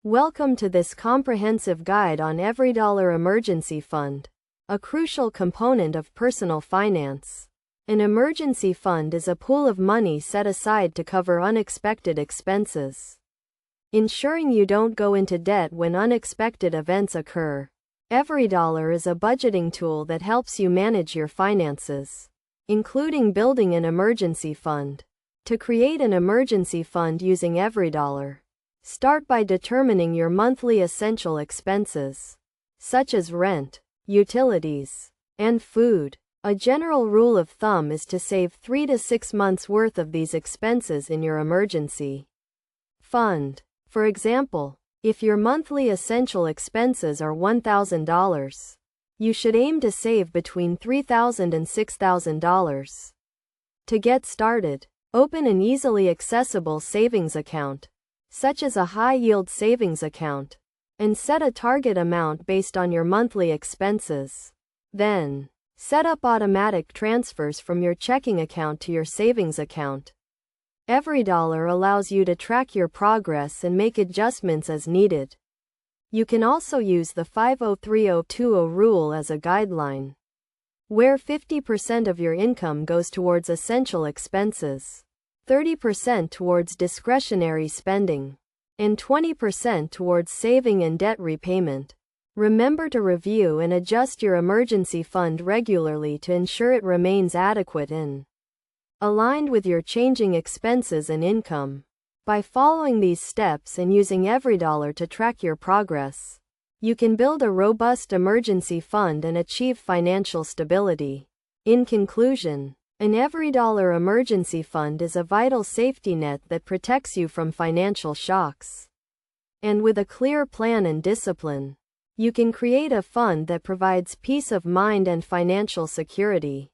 Welcome to this comprehensive guide on EveryDollar Emergency Fund, a crucial component of personal finance. An emergency fund is a pool of money set aside to cover unexpected expenses, ensuring you don't go into debt when unexpected events occur. EveryDollar is a budgeting tool that helps you manage your finances, including building an emergency fund. To create an emergency fund using EveryDollar, start by determining your monthly essential expenses, such as rent, utilities, and food. A general rule of thumb is to save 3 to 6 months' worth of these expenses in your emergency fund. For example, if your monthly essential expenses are $1,000, you should aim to save between $3,000 and $6,000. To get started, open an easily accessible savings account, such as a high-yield savings account, and set a target amount based on your monthly expenses. Then, set up automatic transfers from your checking account to your savings account. EveryDollar allows you to track your progress and make adjustments as needed. You can also use the 50-30-20 rule as a guideline, where 50% of your income goes towards essential expenses, 30% towards discretionary spending, and 20% towards saving and debt repayment. Remember to review and adjust your emergency fund regularly to ensure it remains adequate and aligned with your changing expenses and income. By following these steps and using EveryDollar to track your progress, you can build a robust emergency fund and achieve financial stability. In conclusion, an EveryDollar emergency fund is a vital safety net that protects you from financial shocks. And with a clear plan and discipline, you can create a fund that provides peace of mind and financial security.